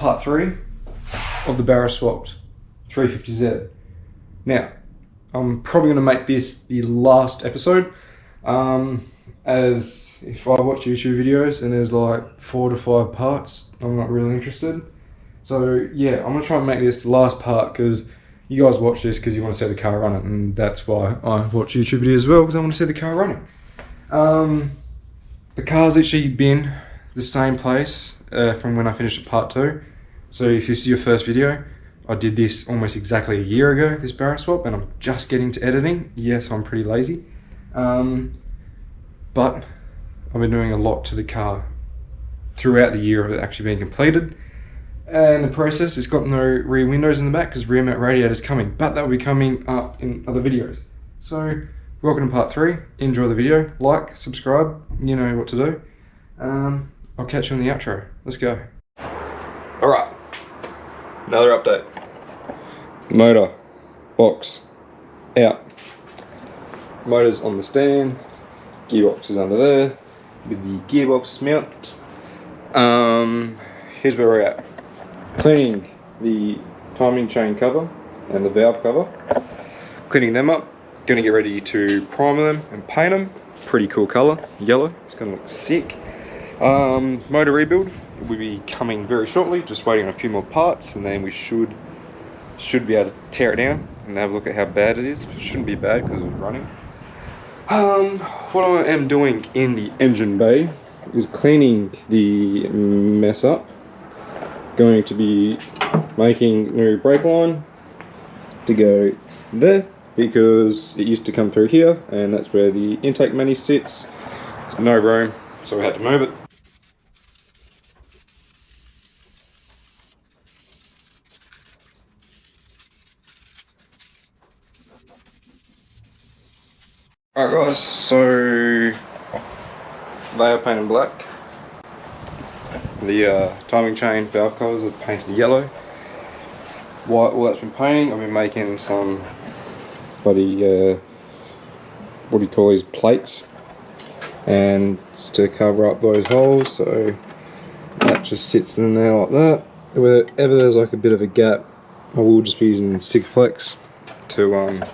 part 3 of the BARRA swapped 350Z. Now, I'm probably going to make this the last episode, as if I watch YouTube videos and there's like 4 to 5 parts, I'm not really interested. So yeah, I'm going to try and make this the last part, because you guys watch this because you want to see the car running, and that's why I watch YouTube videos as well, because I want to see the car running. The car's actually been the same place from when I finished at part 2. So if this is your first video, I did this almost exactly a year ago, this BARRA swap, and I'm just getting to editing. Yes, I'm pretty lazy. But I've been doing a lot to the car throughout the year of it actually being completed. And the process, it's got no rear windows in the back because rear mount radiator is coming, but that will be coming up in other videos. So, welcome to part 3. Enjoy the video. Like, subscribe, you know what to do. I'll catch you on the outro. Let's go. Alright, another update. Motor, box, out. Motor's on the stand, gearbox is under there, with the gearbox mount. Here's where we're at. Cleaning the timing chain cover and the valve cover. Cleaning them up. Gonna get ready to primer them and paint them. Pretty cool colour, yellow. It's gonna look sick. Motor rebuild will be coming very shortly. Just waiting on a few more parts, and then we should be able to tear it down and have a look at how bad it is. It shouldn't be bad because it was running. What I am doing in the engine bay is cleaning the mess up. Going to be making new brake line to go there, because it used to come through here, and that's where the intake mani sits. There's no room, so we had to move it. Alright guys, so they are painted black. The timing chain valve covers are painted yellow. White, all that's been painting. I've been making some bloody, what do you call these, plates, and it's to cover up those holes, so that just sits in there like that. Wherever there's like a bit of a gap, I will just be using Sikaflex to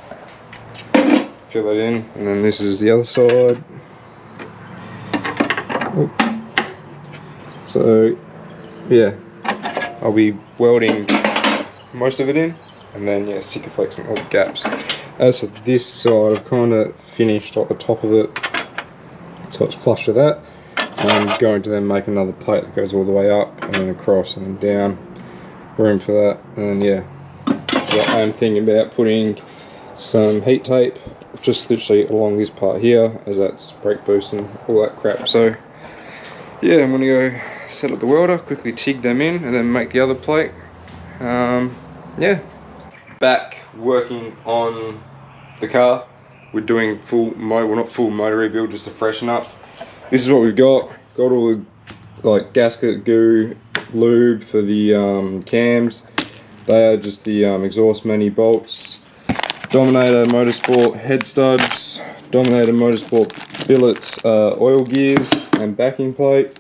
fill that in. And then this is the other side. Oh. So yeah, I'll be welding most of it in, and then yeah, Sikaflexing all the gaps. As for this side, I've kind of finished at the top of it, so it's flush with that. I'm going to then make another plate that goes all the way up and then across and then down. Room for that, and yeah, I'm thinking about putting some heat tape just literally along this part here, as that's brake boost and all that crap. So yeah, I'm gonna go set up the welder, quickly TIG them in, and then make the other plate. Yeah, back working on the car. We're doing well, not full motor rebuild, just to freshen up. This is what we've got. Got all the like gasket goo, lube for the cams. They are just the exhaust mani bolts. Dominator Motorsport head studs. Dominator Motorsport billets, oil gears and backing plate.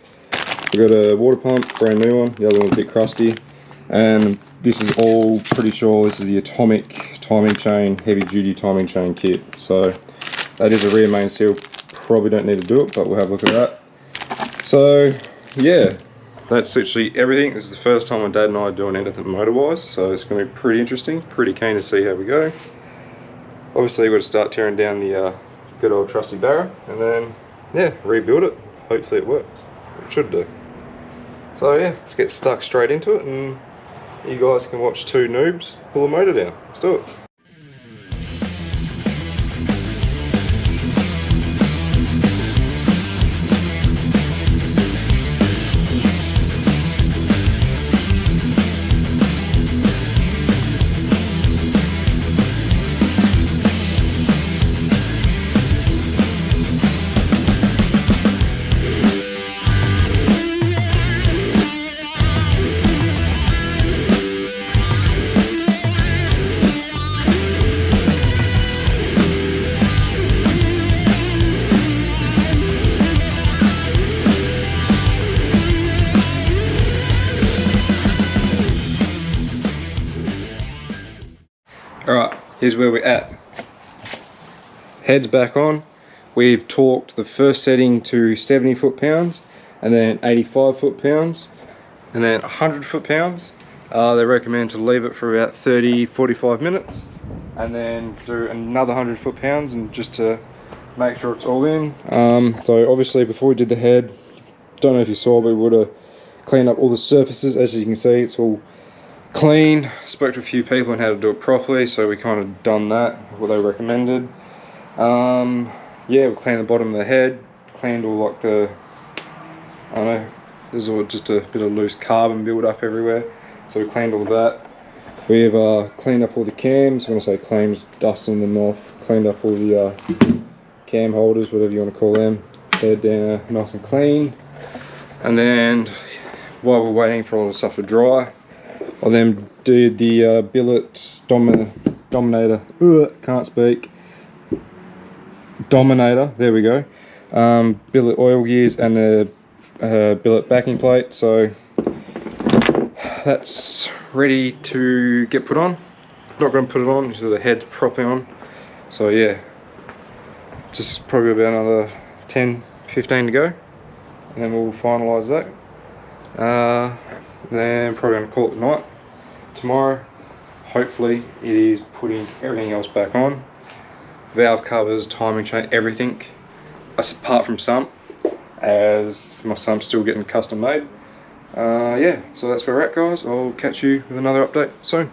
We've got a water pump, brand new one. The other one's a bit crusty. And this is all, pretty sure this is the Atomic timing chain, heavy duty timing chain kit. So that is a rear main seal. Probably don't need to do it, but we'll have a look at that. So yeah, that's literally everything. This is the first time my dad and I are doing anything motor wise, so it's going to be pretty interesting. Pretty keen to see how we go. Obviously we've got to start tearing down the good old trusty BARRA, and then yeah, rebuild it. Hopefully it works. It should do. So yeah, let's get stuck straight into it, and you guys can watch two noobs pull a motor down. Let's do it. here's where we're at. Head's back on. We've torqued the first setting to 70 foot-pounds, and then 85 foot-pounds, and then 100 foot-pounds. They recommend to leave it for about 30-45 minutes, and then do another 100 foot-pounds, and just to make sure it's all in. So obviously before we did the head, don't know if you saw, but we would have cleaned up all the surfaces. As you can see, it's all clean. Spoke to a few people on how to do it properly, so we kind of done that, what they recommended. Yeah, we cleaned the bottom of the head, cleaned all like the, I don't know, there's all just a bit of loose carbon build up everywhere, so we cleaned all that. We've cleaned up all the cams. When I say cleans, dusting them off, cleaned up all the cam holders, whatever you want to call them. They're down nice and clean. And then while we're waiting for all the stuff to dry, I'll then do the billet dominator, can't speak, dominator, there we go, billet oil gears and the billet backing plate. So that's ready to get put on. Not going to put it on until the head's properly on. So yeah, just probably about another 10-15 to go, and then we'll finalise that. Then probably going to call it night. Tomorrow, hopefully, it is putting everything else back on. Valve covers, timing chain, everything, apart from some, as my son's still getting custom made. Yeah, so that's where we're at, guys. I'll catch you with another update soon.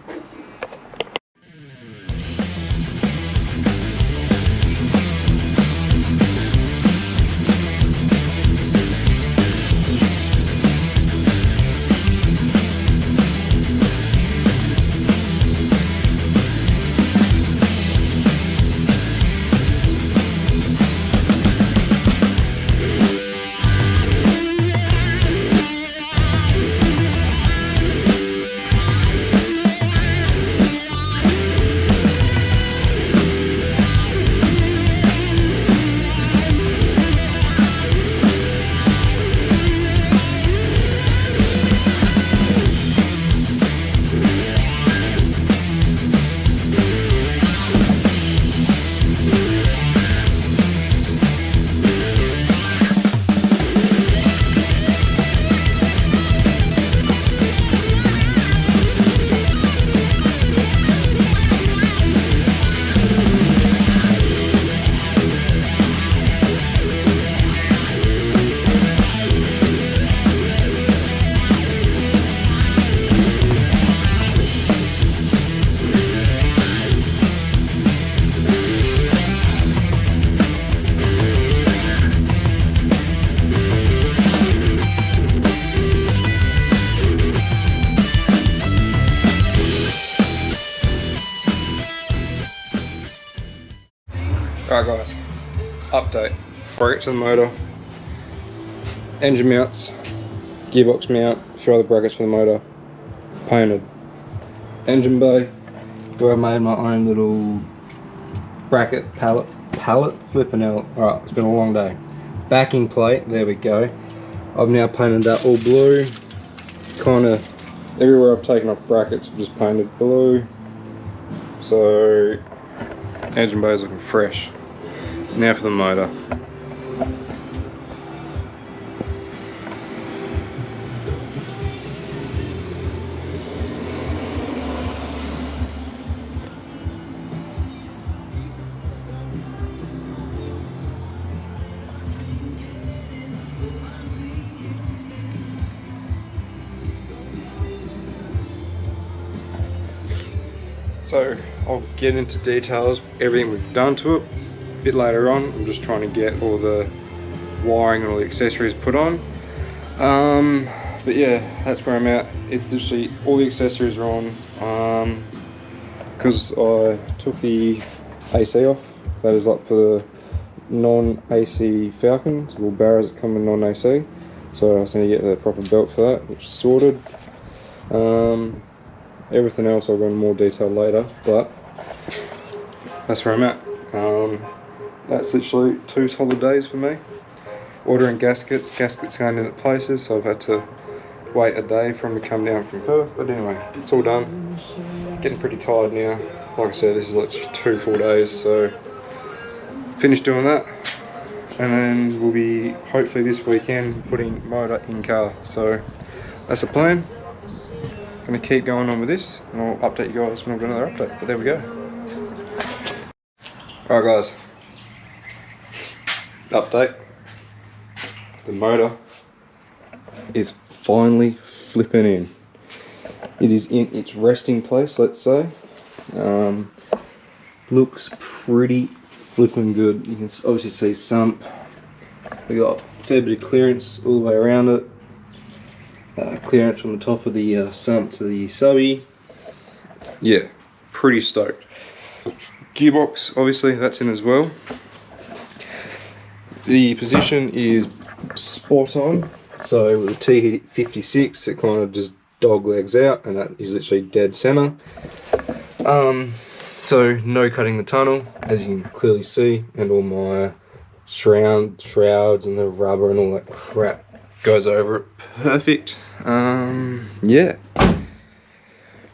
Alright guys, update. Brackets to the motor, engine mounts, gearbox mount, a few other brackets for the motor, painted. Engine bay, where I made my own little bracket pallet, flipping out. Alright, it's been a long day. Backing plate, there we go. I've now painted that all blue. Kinda everywhere I've taken off brackets, I've just painted blue. So engine bay is looking fresh. Now for the motor. So I'll get into details, everything we've done to it a bit later on. I'm just trying to get all the wiring and all the accessories put on. But yeah, that's where I'm at. It's literally all the accessories are on. Because I took the AC off. That is like for the non-AC Falcons, or Barras that come with non-AC. So I just need to get the proper belt for that, which is sorted. Everything else I'll go into more detail later, but that's where I'm at. That's literally 2 solid days for me. Ordering gaskets going in at places, so I've had to wait a day for them to come down from Perth. But anyway, it's all done. Getting pretty tired now. Like I said, this is literally 2 full days, so finished doing that. And then we'll be, hopefully this weekend, putting motor in car. So that's the plan. Gonna keep going on with this, and I'll update you guys when I've got another update. But there we go. Alright guys, update. The motor is finally flipping in. It is in its resting place, let's say. Looks pretty flipping good. You can obviously see sump. We got a fair bit of clearance all the way around it. Clearance from the top of the sump to the subby. Yeah, pretty stoked. Gearbox, obviously, that's in as well. The position is spot on. So with the T56, it kind of just dog legs out, and that is literally dead center. So no cutting the tunnel, as you can clearly see, and all my shrouds and the rubber and all that crap goes over it perfect. Yeah.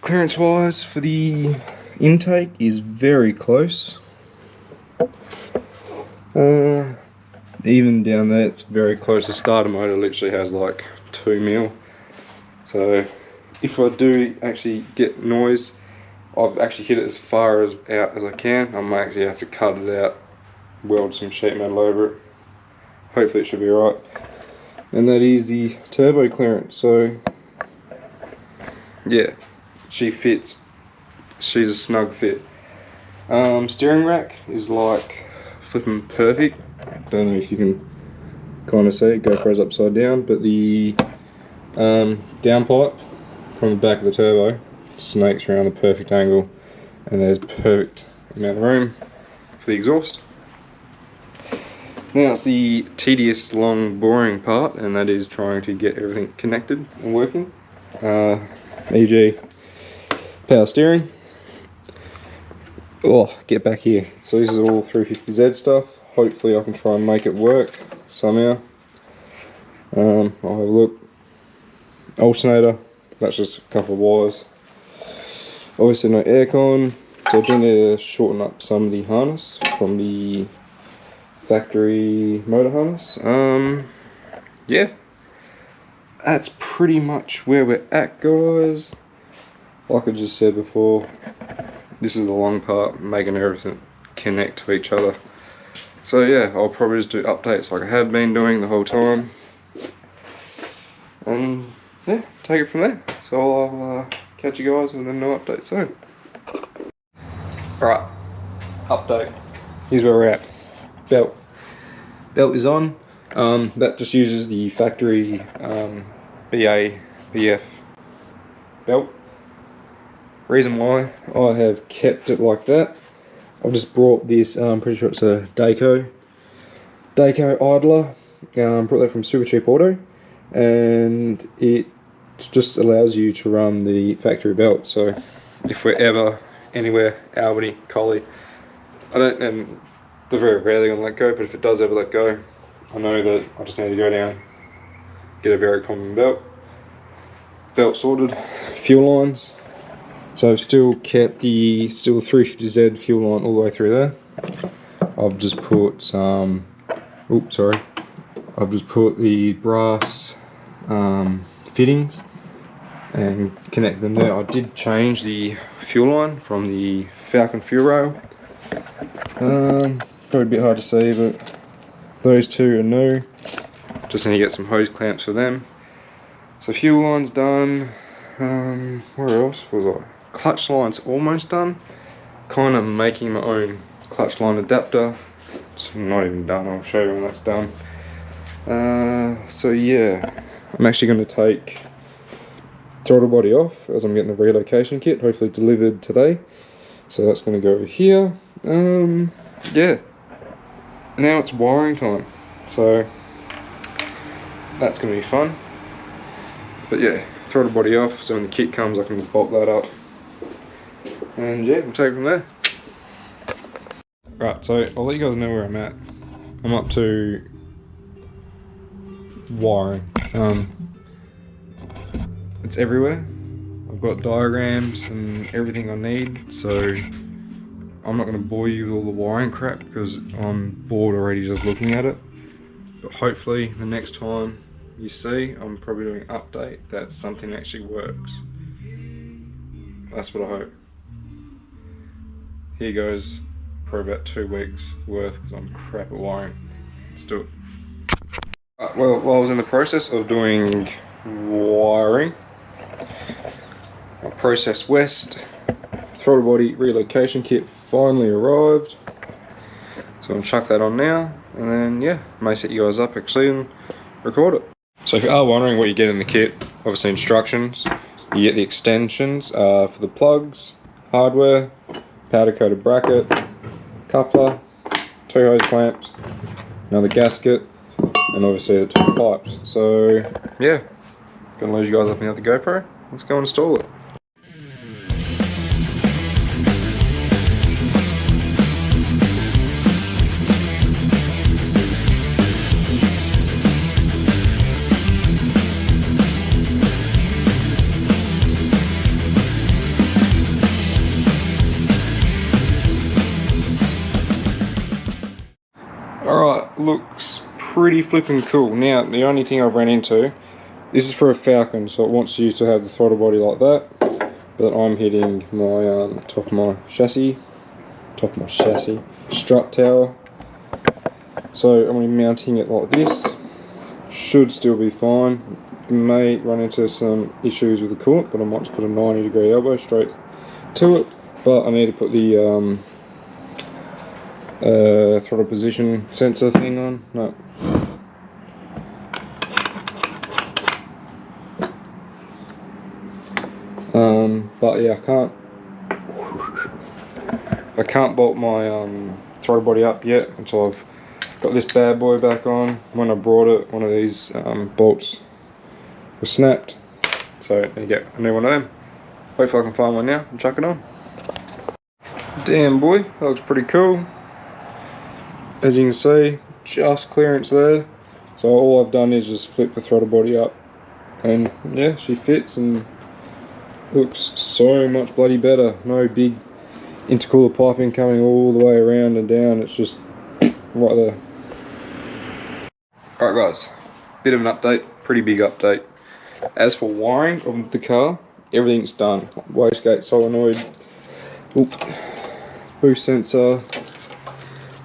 Clearance wise for the intake is very close. Even down there it's very close. The starter motor literally has like 2 mil. So if I do actually get noise, I've actually hit it as far as out as I can. I might actually have to cut it out, weld some sheet metal over it. Hopefully it should be alright. And that is the turbo clearance. So yeah, she fits. She's a snug fit. Steering rack is like flipping perfect. Don't know if you can kind of see, GoPro's upside down, but the downpipe from the back of the turbo snakes around the perfect angle, and there's perfect amount of room for the exhaust. Now it's the tedious, long, boring part, and that is trying to get everything connected and working. E.g. power steering. Oh, get back here. So this is all 350Z stuff. Hopefully I can try and make it work somehow. I'll have a look. Alternator, that's just a couple of wires. Obviously no aircon, so I do need to shorten up some of the harness from the factory motor harness. Yeah, that's pretty much where we're at, guys. Like I just said before, this is the long part, making everything connect to each other. So yeah, I'll probably just do updates like I have been doing the whole time, and yeah, take it from there. So I'll catch you guys with a new update soon. Alright, update. Here's where we're at. Belt is on. That just uses the factory BF belt. Reason why I have kept it like that, I've just brought this, I'm pretty sure it's a Dayco idler. Brought that from Super Cheap Auto, and it just allows you to run the factory belt. So if we're ever anywhere, Albany, Collie, they're very rarely gonna let go, but if it does ever let go, I know that I just need to go down, get a very common belt sorted, fuel lines. So I've still kept the 350Z fuel line all the way through there. I've just put some, I've just put the brass fittings and connected them there. I did change the fuel line from the Falcon fuel rail. Probably a bit hard to see, but those two are new. Just need to get some hose clamps for them. So fuel line's done. Where else was I? Clutch line's almost done. Kind of making my own clutch line adapter. It's not even done, I'll show you when that's done. So yeah, I'm actually going to take throttle body off as I'm getting the relocation kit, hopefully delivered today. So that's going to go here. Yeah, now it's wiring time, so that's going to be fun. But yeah, throttle body off, so when the kit comes I can just bolt that up, and yeah, we'll take it from there. Right, so I'll let you guys know where I'm at. I'm up to wiring. It's everywhere. I've got diagrams and everything I need, so I'm not going to bore you with all the wiring crap because I'm bored already just looking at it. But hopefully the next time you see, I'm probably doing an update that something actually works. That's what I hope. Here goes for about 2 weeks worth because I'm crap at wiring. Let's do it. Well, while I was in the process of doing wiring, my Process West throttle body relocation kit finally arrived. So I'm going to chuck that on now, and then yeah, may set you guys up actually and record it. So if you are wondering what you get in the kit, obviously instructions, you get the extensions for the plugs, hardware, powder coated bracket, coupler, 2 hose clamps, another gasket, and obviously the 2 pipes. So yeah, gonna lose you guys up now the GoPro. Let's go install it. Alright, looks pretty flipping cool. Now, the only thing I've ran into, this is for a Falcon, so it wants you to have the throttle body like that, but I'm hitting my top of my chassis, strut tower. So I'm mounting it like this. Should still be fine. May run into some issues with the coolant, but I might just put a 90-degree elbow straight to it. But I need to put the throttle position sensor thing on. No. But yeah, I can't bolt my throttle body up yet until I've got this bad boy back on. When I brought it, one of these bolts was snapped, so I need to get a new one of them. Hopefully I can find one now and chuck it on. Damn boy, that looks pretty cool. As you can see, just clearance there. So all I've done is just flip the throttle body up, and yeah, she fits and looks so much bloody better. No big intercooler piping coming all the way around and down. It's just right there. Alright guys, bit of an update, pretty big update. As for wiring of the car, everything's done. Wastegate solenoid, boost sensor,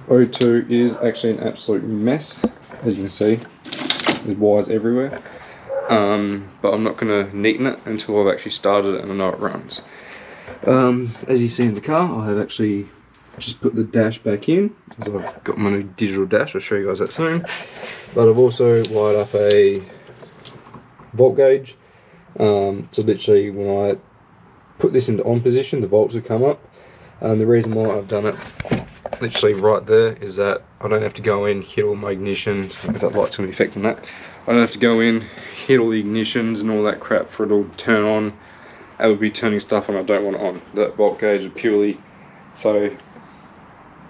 O2 is actually an absolute mess, as you can see. There's wires everywhere. But I'm not going to neaten it until I've actually started it and I know it runs. As you see in the car, I have actually just put the dash back in, as I've got my new digital dash. I'll show you guys that soon. But I've also wired up a volt gauge. So literally when I put this into on position, the volts will come up. And the reason why I've done it literally right there is that I don't have to go in, hit all my ignitions. If that light's going to be affecting that, I don't have to go in, hit all the ignitions and all that crap for it all to turn on. I would be turning stuff on I don't want it on. That volt gauge is purely so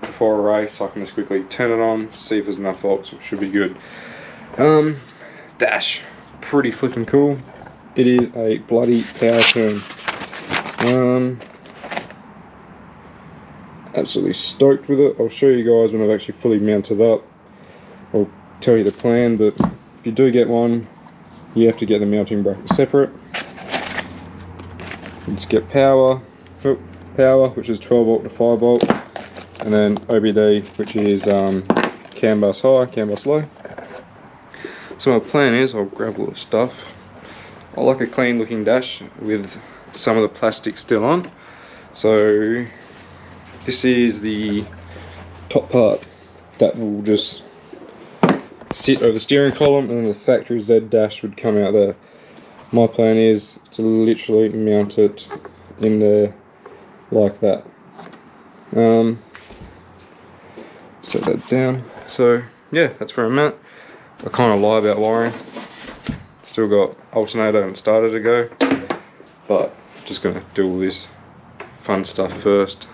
before a race I can just quickly turn it on, see if there's enough volts, which should be good. Dash, pretty flipping cool. It is a bloody power turn. Absolutely stoked with it. I'll show you guys when I've actually fully mounted up. I'll tell you the plan, but if you do get one, you have to get the mounting bracket separate. Just get power, which is 12 volt to 5 volt, and then OBD, which is CAN bus high, CAN bus low. So my plan is, I'll grab all the stuff. I like a clean looking dash with some of the plastic still on. So this is the top part that will just sit over the steering column, and then the factory Z dash would come out there. My plan is to literally mount it in there like that. Set that down. So yeah, that's where I'm at. I kind of lie about wiring. Still got alternator and starter to go, but just gonna do all this fun stuff first.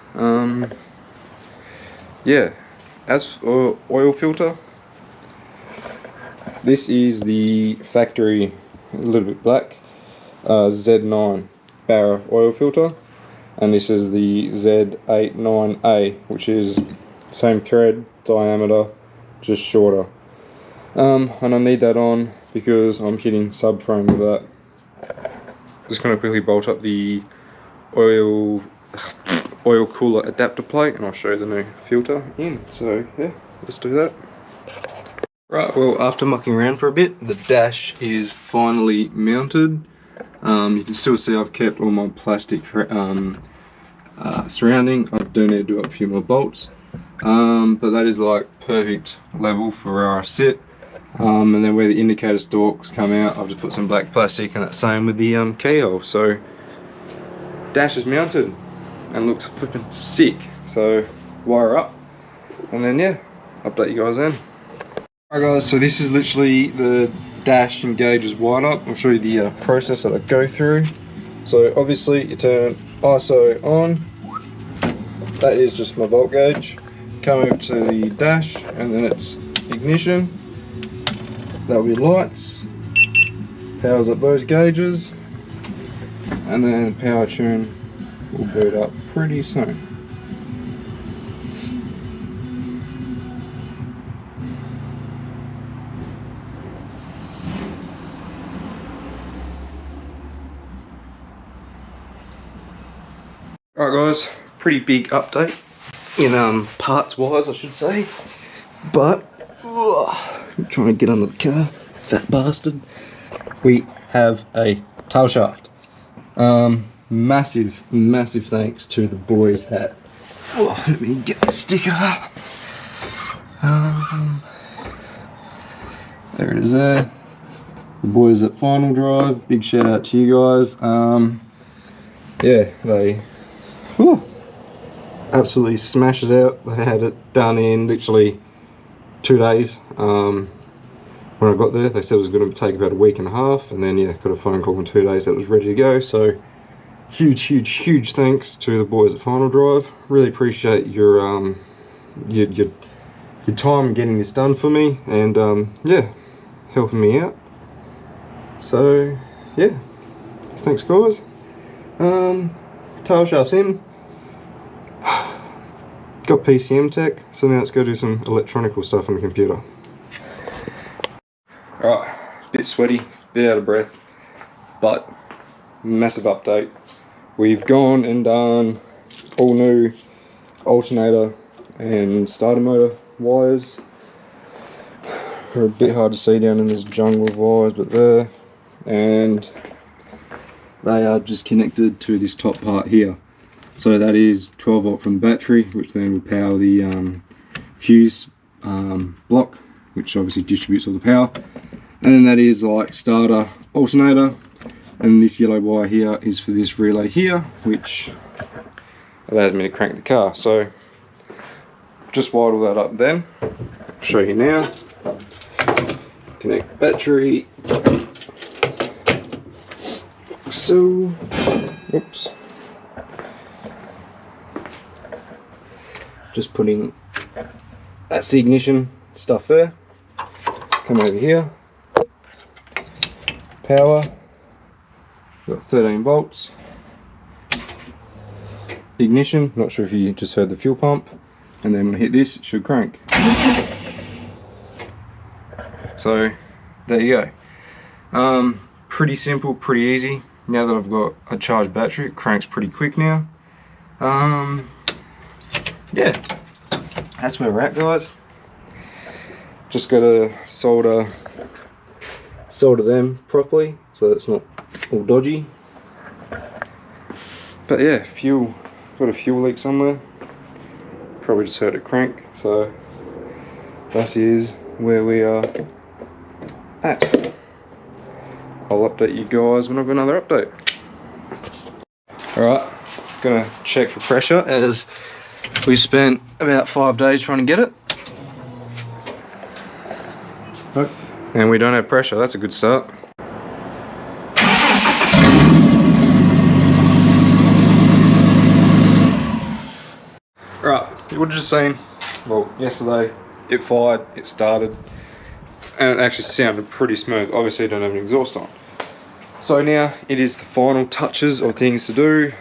Yeah, as for oil filter, this is the factory, a little bit black. Z9 BARRA oil filter, and this is the Z89A, which is same thread diameter, just shorter. And I need that on because I'm hitting subframe with that. Just going to quickly bolt up the oil cooler adapter plate, and I'll show you the new filter in. So yeah, let's do that. Right, well, after mucking around for a bit, the dash is finally mounted. You can still see I've kept all my plastic surrounding. I do need to do up a few more bolts, but that is like perfect level for where I sit. And then where the indicator stalks come out, I've just put some black plastic, and that's same with the keyhole. So dash is mounted and looks flipping sick. So wire up, and then yeah, update you guys then. Alright guys, so this is literally the dash and gauge is wired up. I'll show you the process that I go through. So obviously you turn ISO on, that is just my volt gauge. Come over to the dash, and then it's ignition. That'll be lights, powers up those gauges, and then power tune will boot up pretty soon. Alright guys, pretty big update in parts wise I should say, but I'm trying to get under the car, fat bastard. We have a tail shaft. Massive thanks to the boys at, let me get the sticker. There it is there. The boys at Final Drive, big shout out to you guys. Yeah, they absolutely smashed it out. They had it done in literally 2 days. When I got there, they said it was going to take about a week and a half, and then yeah, got a phone call in 2 days that it was ready to go. So huge thanks to the boys at Final Drive. Really appreciate your time getting this done for me, and yeah, helping me out. So yeah, thanks guys. Tail shaft's in. Got PCM tech, so now let's go do some electronical stuff on the computer. Alright, bit sweaty, bit out of breath, but massive update. We've gone and done all new alternator and starter motor wires. They're a bit hard to see down in this jungle of wires, but there. And they are just connected to this top part here. So that is 12 volt from the battery, which then will power the fuse block, which obviously distributes all the power. And then that is like starter, alternator, and this yellow wire here is for this relay here, which allows me to crank the car. So just wired all that up then. I'll show you now. Connect battery. So, oops. Just putting, that's the ignition stuff there. Come over here. Power. Got 13 volts. Ignition, not sure if you just heard the fuel pump. And then when I hit this, it should crank. So, there you go. Pretty simple, pretty easy. Now that I've got a charged battery, it cranks pretty quick now. Yeah, that's where we're at, guys. Just gotta solder them properly so that it's not all dodgy. But yeah, got a fuel leak somewhere. Probably just heard it crank, so that is where we are at. I'll update you guys when I've got another update. Alright, gonna check for pressure as we spent about 5 days trying to get it. Nope. And we don't have pressure, that's a good start. Right, you would have just seen, well, yesterday it fired, it started, and it actually sounded pretty smooth. Obviously I don't have an exhaust on. So now it is the final touches of things to do.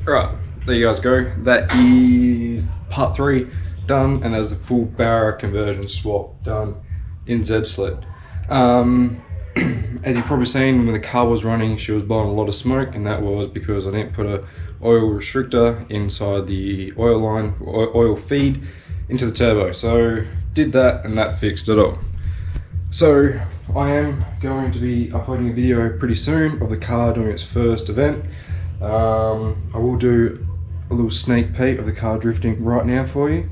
Right, there you guys go. That is part 3 done, and there's the full BARRA conversion swap done in Z-Sled. As you've probably seen, when the car was running, she was blowing a lot of smoke, and that was because I didn't put a oil restrictor inside the oil line, oil feed into the turbo. So did that, and that fixed it all. So I am going to be uploading a video pretty soon of the car doing its first event. I will do a little sneak peek of the car drifting right now for you.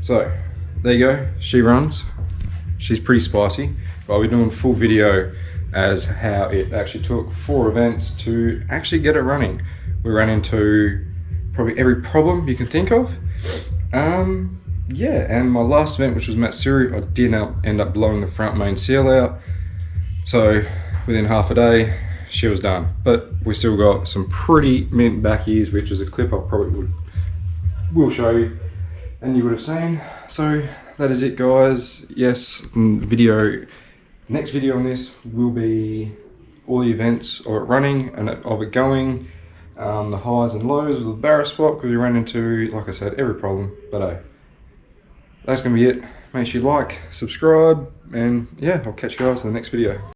So there you go, she runs. She's pretty spicy, but I'll be doing a full video as how it actually took 4 events to actually get it running. We ran into probably every problem you can think of. Yeah, and my last event, which was Matsuri, I did end up blowing the front main seal out. So within half a day, she was done. But we still got some pretty mint back ears, which is a clip I probably will show you and you would have seen. So that is it, guys. Yes, next video on this will be all the events of it running and of it going, the highs and lows of the BARRA swap, because we ran into, like I said, every problem. But that's gonna be it. Make sure you like, subscribe, and yeah, I'll catch you guys in the next video.